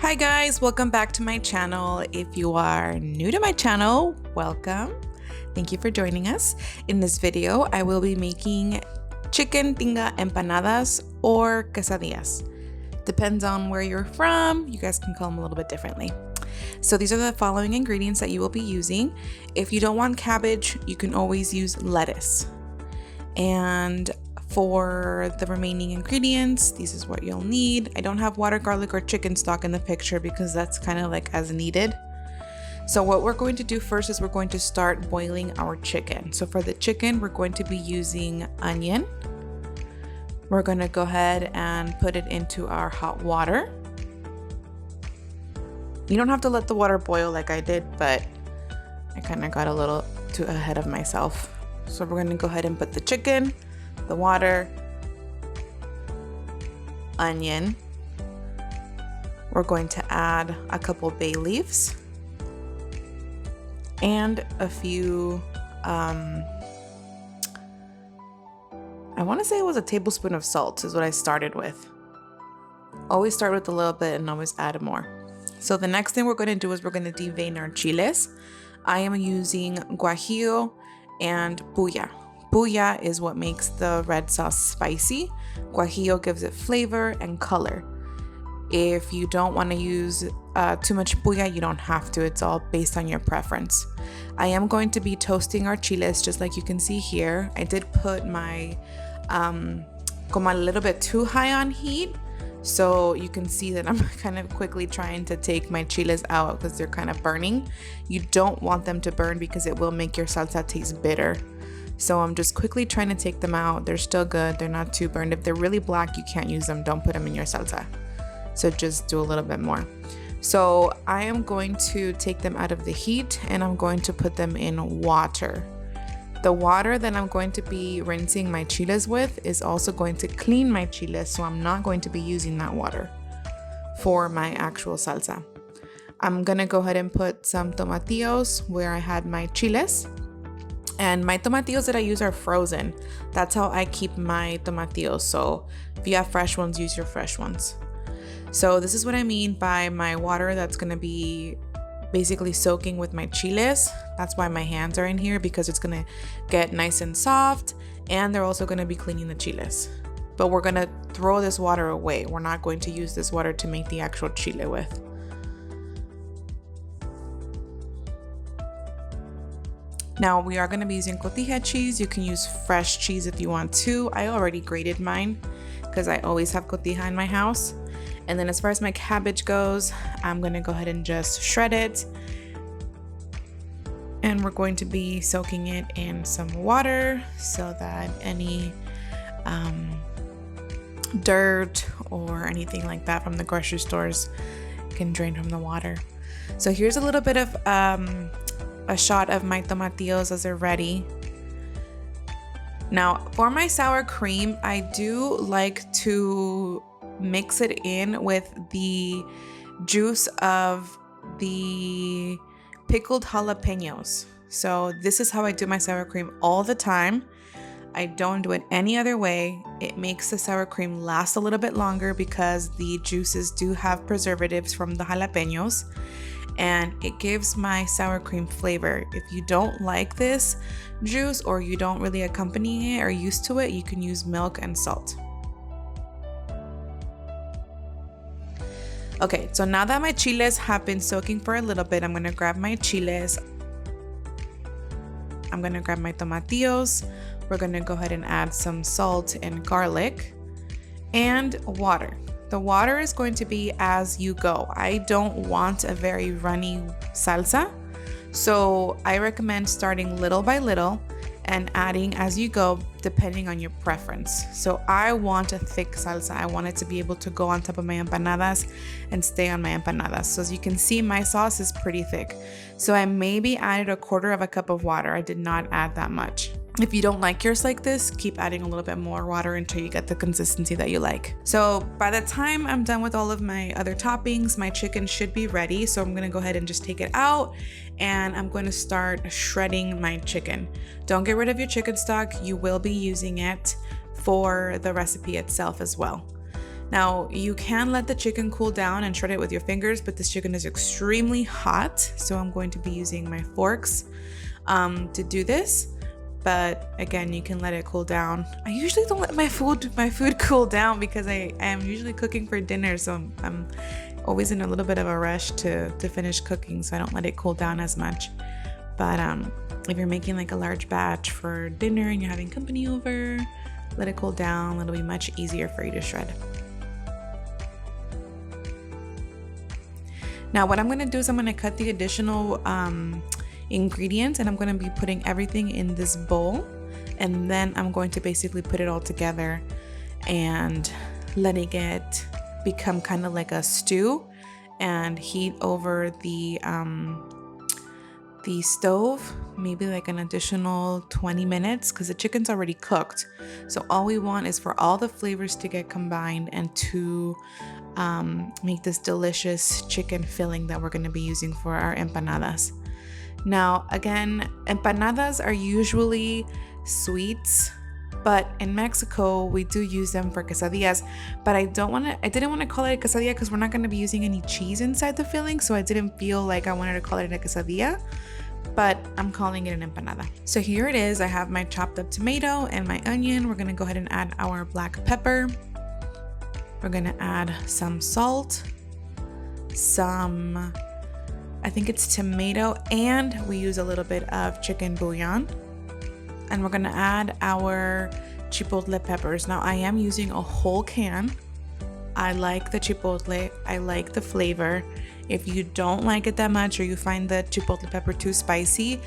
Hi guys, welcome back to my channel. If you are new to my channel, welcome. Thank you for joining us. In this video, I will be making chicken tinga empanadas or quesadillas. Depends on where you're from, you guys can call them a little bit differently. So these are the following ingredients that you will be using. If you don't want cabbage, you can always use lettuce. And for the remaining ingredients, this is what you'll need. I don't have water, garlic, or chicken stock in the picture because that's kind of like as needed. So what we're going to do first is we're going to start boiling our chicken. So for the chicken, we're going to be using onion. We're going to go ahead and put it into our hot water. You don't have to let the water boil like I did, but I kind of got a little too ahead of myself. So we're going to go ahead and put the chicken, the water, onion. We're going to add a couple bay leaves and a few, I want to say it was a tablespoon of salt is what I started with. Always start with a little bit and always add more. So the next thing we're going to do is we're going to devein our chiles. I am using guajillo and pulla. Pulla is what makes the red sauce spicy. Guajillo gives it flavor and color. If you don't want to use too much pulla, you don't have to. It's all based on your preference. I am going to be toasting our chiles just like you can see here. I did put my como a little bit too high on heat. So you can see that I'm kind of quickly trying to take my chiles out because they're kind of burning. You don't want them to burn because it will make your salsa taste bitter. So I'm just quickly trying to take them out. They're still good. They're not too burned. If they're really black, you can't use them. Don't put them in your salsa. So just do a little bit more. So I am going to take them out of the heat and I'm going to put them in water. The water that I'm going to be rinsing my chiles with is also going to clean my chiles, so I'm not going to be using that water for my actual salsa. I'm gonna go ahead and put some tomatillos where I had my chiles. And my tomatillos that I use are frozen. That's how I keep my tomatillos. So if you have fresh ones, use your fresh ones. So this is what I mean by my water that's gonna be basically soaking with my chiles. That's why my hands are in here, because it's gonna get nice and soft, and they're also gonna be cleaning the chiles. But we're gonna throw this water away. We're not going to use this water to make the actual chile with. Now we are gonna be using cotija cheese. You can use fresh cheese if you want to. I already grated mine because I always have cotija in my house. And then as far as my cabbage goes, I'm gonna go ahead and just shred it. And we're going to be soaking it in some water so that any dirt or anything like that from the grocery stores can drain from the water. So here's a little bit of a shot of my tomatillos as they're ready. Now for my sour cream, I do like to mix it in with the juice of the pickled jalapenos. So this is how I do my sour cream all the time. I don't do it any other way. It makes the sour cream last a little bit longer because the juices do have preservatives from the jalapenos, and it gives my sour cream flavor. If you don't like this juice or you don't really accompany it or used to it, you can use milk and salt. Okay, so now that my chiles have been soaking for a little bit, I'm gonna grab my chiles. I'm gonna grab my tomatillos. We're gonna go ahead and add some salt and garlic and water. The water is going to be as you go. I don't want a very runny salsa, so I recommend starting little by little and adding as you go depending on your preference. So I want a thick salsa. I want it to be able to go on top of my empanadas and stay on my empanadas. So as you can see, my sauce is pretty thick. So I maybe added 1/4 cup of water. I did not add that much. If you don't like yours like this, keep adding a little bit more water until you get the consistency that you like. So by the time I'm done with all of my other toppings, my chicken should be ready. So I'm gonna go ahead and just take it out and I'm going to start shredding my chicken. Don't get rid of your chicken stock. You will be using it for the recipe itself as well. Now, you can let the chicken cool down and shred it with your fingers, but this chicken is extremely hot, so I'm going to be using my forks to do this. But again, you can let it cool down. I usually don't let my food cool down because I am usually cooking for dinner, so I'm always in a little bit of a rush to finish cooking, so I don't let it cool down as much. But if you're making like a large batch for dinner and you're having company over, let it cool down. It'll be much easier for you to shred. Now what I'm going to do is I'm going to cut the additional ingredients, and I'm going to be putting everything in this bowl, and then I'm going to basically put it all together and letting it become kind of like a stew and heat over the stove, maybe like an additional 20 minutes because the chicken's already cooked. So all we want is for all the flavors to get combined and to make this delicious chicken filling that we're going to be using for our empanadas. Now, again, empanadas are usually sweets, but in Mexico we do use them for quesadillas. But I didn't want to call it a quesadilla because we're not going to be using any cheese inside the filling, so I didn't feel like I wanted to call it a quesadilla. But I'm calling it an empanada. So here it is. I have my chopped up tomato and my onion. We're going to go ahead and add our black pepper. We're going to add some salt, I think it's tomato, and we use a little bit of chicken bouillon. And we're going to add our chipotle peppers. Now I am using a whole can. I like the chipotle. I like the flavor. If you don't like it that much or you find the chipotle pepper too spicy,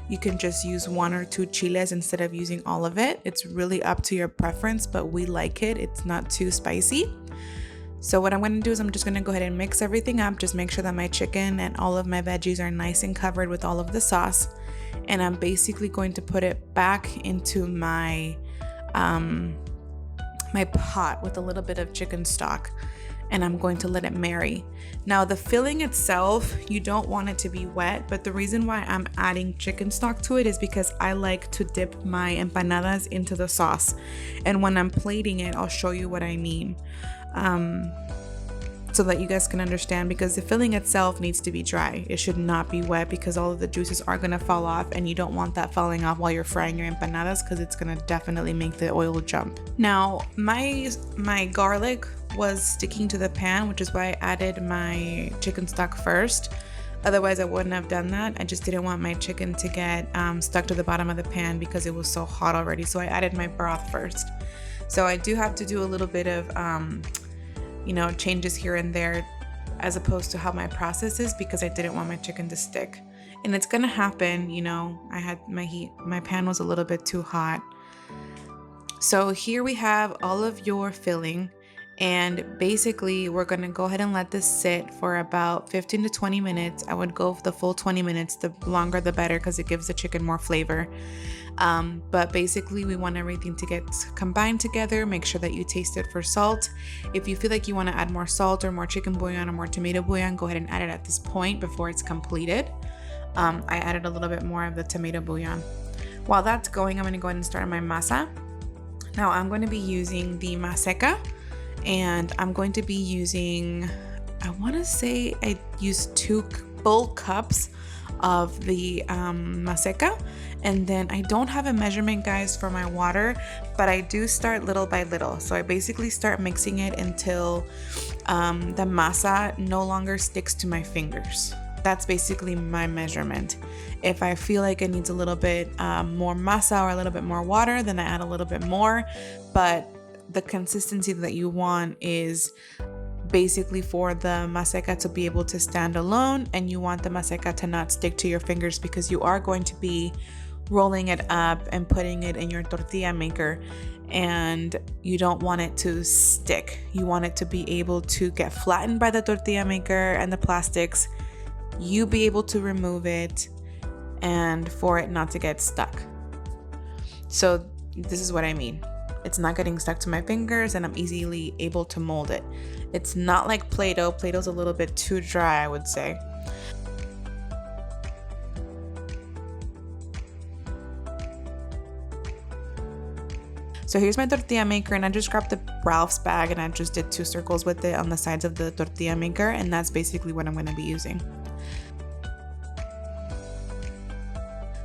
you can just use 1 or 2 chiles instead of using all of it. It's really up to your preference, but we like it. It's not too spicy. So what I'm going to do is I'm just going to go ahead and mix everything up. Just make sure that my chicken and all of my veggies are nice and covered with all of the sauce. And I'm basically going to put it back into my my pot with a little bit of chicken stock, and I'm going to let it marry. Now the filling itself, you don't want it to be wet, but the reason why I'm adding chicken stock to it is because I like to dip my empanadas into the sauce. And when I'm plating it, I'll show you what I mean. So that you guys can understand, because the filling itself needs to be dry. It should not be wet because all of the juices are going to fall off, and you don't want that falling off while you're frying your empanadas because it's going to definitely make the oil jump. Now my garlic was sticking to the pan, which is why I added my chicken stock first. Otherwise I wouldn't have done that. I just didn't want my chicken to get stuck to the bottom of the pan because it was so hot already. So I added my broth first. So I do have to do a little bit of changes here and there as opposed to how my process is, because I didn't want my chicken to stick. And it's gonna happen, I had my pan was a little bit too hot. So here we have all of your filling, and basically we're gonna go ahead and let this sit for about 15 to 20 minutes. I would go for the full 20 minutes. The longer the better, because it gives the chicken more flavor. But basically we want everything to get combined together. Make sure that you taste it for salt. If you feel like you want to add more salt or more chicken bouillon or more tomato bouillon, go ahead and add it at this point before it's completed. I added a little bit more of the tomato bouillon. While that's going, I'm going to go ahead and start my masa. Now I'm going to be using the maseca, and I'm going to be using, I want to say I used 2 full cups of the maseca. And then I don't have a measurement, guys, for my water, but I do start little by little. So I basically start mixing it until the masa no longer sticks to my fingers. That's basically my measurement. If I feel like it needs a little bit more masa or a little bit more water, then I add a little bit more. But the consistency that you want is basically for the maseca to be able to stand alone, and you want the maseca to not stick to your fingers, because you are going to be rolling it up and putting it in your tortilla maker, and you don't want it to stick. You want it to be able to get flattened by the tortilla maker and the plastics, you be able to remove it, and for it not to get stuck. So this is what I mean. It's not getting stuck to my fingers, and I'm easily able to mold it. It's not like Play-Doh. Play-Doh's a little bit too dry, I would say. So here's my tortilla maker, and I just grabbed the Ralph's bag and I just did 2 circles with it on the sides of the tortilla maker, and that's basically what I'm going to be using.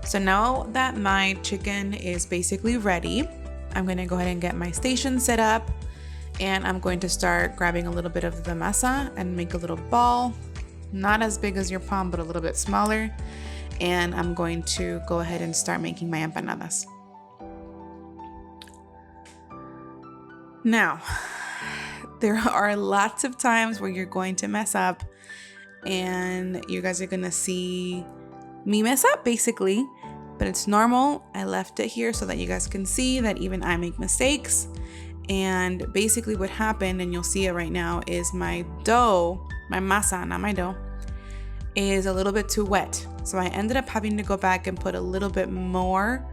So now that my chicken is basically ready, I'm going to go ahead and get my station set up, and I'm going to start grabbing a little bit of the masa and make a little ball, not as big as your palm but a little bit smaller, and I'm going to go ahead and start making my empanadas. Now, there are lots of times where you're going to mess up, and you guys are going to see me mess up basically, but it's normal. I left it here so that you guys can see that even I make mistakes. And basically what happened, and you'll see it right now, is my dough, my masa, not my dough, is a little bit too wet. So I ended up having to go back and put a little bit more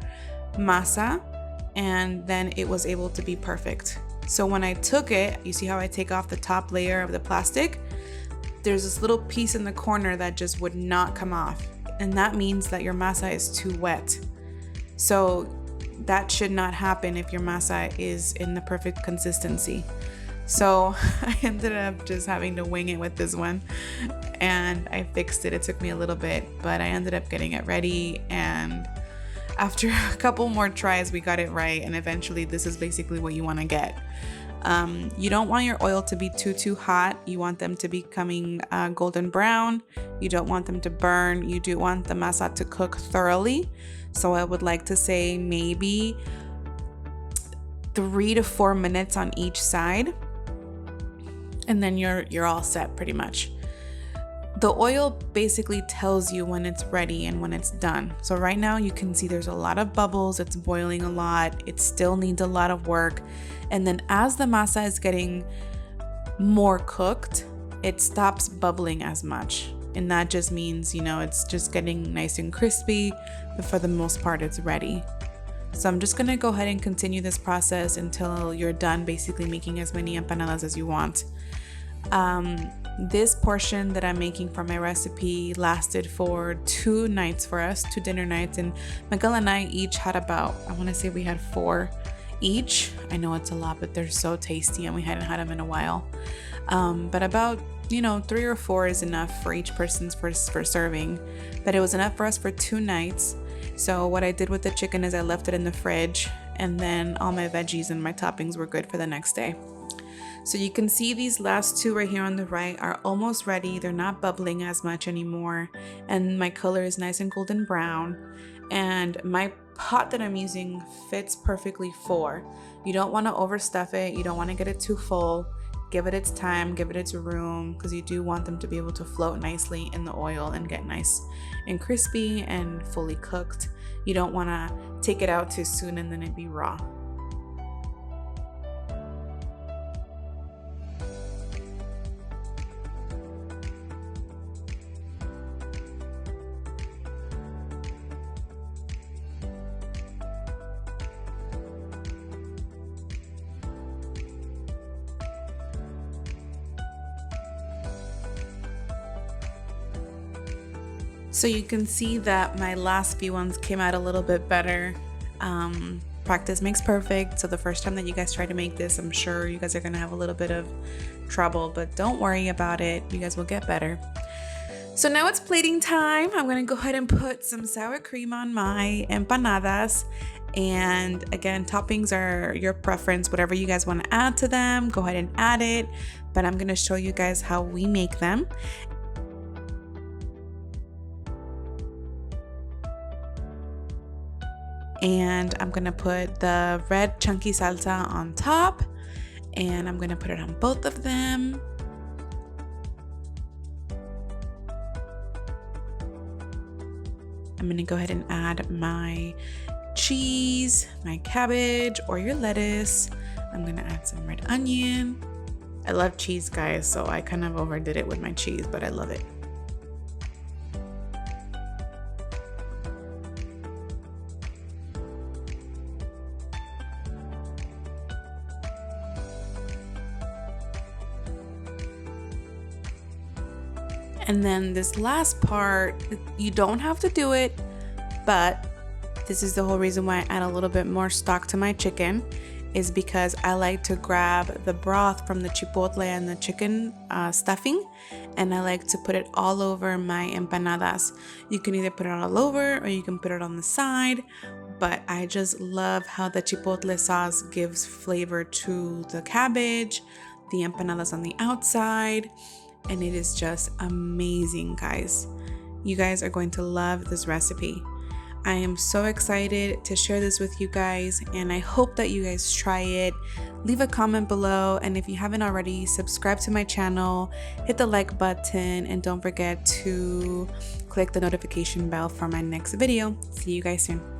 masa, and then it was able to be perfect. So when I took it, you see how I take off the top layer of the plastic? There's this little piece in the corner that just would not come off. And that means that your masa is too wet. So that should not happen if your masa is in the perfect consistency. So I ended up just having to wing it with this one, and I fixed it. It took me a little bit, but I ended up getting it ready, and after a couple more tries we got it right, and eventually this is basically what you want to get. You don't want your oil to be too hot. You want them to be becoming golden brown. You don't want them to burn. You do want the masa to cook thoroughly. So I would like to say maybe 3 to 4 minutes on each side, and then you're all set pretty much. The oil basically tells you when it's ready and when it's done. So right now you can see there's a lot of bubbles, it's boiling a lot, it still needs a lot of work. And then as the masa is getting more cooked, it stops bubbling as much. And that just means, it's just getting nice and crispy, but for the most part it's ready. So I'm just gonna go ahead and continue this process until you're done basically making as many empanadas as you want. This portion that I'm making for my recipe lasted for 2 nights for us, 2 dinner nights, and Miguel and I each had about, I want to say we had 4 each. I know it's a lot, but they're so tasty and we hadn't had them in a while. But about 3 or 4 is enough for each person's for serving, but it was enough for us for 2 nights. So what I did with the chicken is I left it in the fridge, and then all my veggies and my toppings were good for the next day. So you can see these last 2 right here on the right are almost ready. They're not bubbling as much anymore, and my color is nice and golden brown, and my pot that I'm using fits perfectly for. You don't want to overstuff it. You don't want to get it too full. Give it its time, give it its room, because you do want them to be able to float nicely in the oil and get nice and crispy and fully cooked. You don't want to take it out too soon and then it be raw. So you can see that my last few ones came out a little bit better. Practice makes perfect. So the first time that you guys try to make this, I'm sure you guys are gonna have a little bit of trouble, but don't worry about it. You guys will get better. So now it's plating time. I'm gonna go ahead and put some sour cream on my empanadas. And again, toppings are your preference. Whatever you guys want to add to them, go ahead and add it. But I'm gonna show you guys how we make them. And I'm gonna put the red chunky salsa on top, and I'm gonna put it on both of them. I'm gonna go ahead and add my cheese, my cabbage, or your lettuce. I'm gonna add some red onion. I love cheese, guys, so I kind of overdid it with my cheese, but I love it. And then this last part, you don't have to do it, but this is the whole reason why I add a little bit more stock to my chicken, is because I like to grab the broth from the chipotle and the chicken stuffing, and I like to put it all over my empanadas. You can either put it all over or you can put it on the side, but I just love how the chipotle sauce gives flavor to the cabbage, the empanadas on the outside, and it is just amazing, guys. You guys are going to love this recipe. I am so excited to share this with you guys, and I hope that you guys try it. Leave a comment below, and if you haven't already, subscribe to my channel, hit the like button, and don't forget to click the notification bell for my next video. See you guys soon.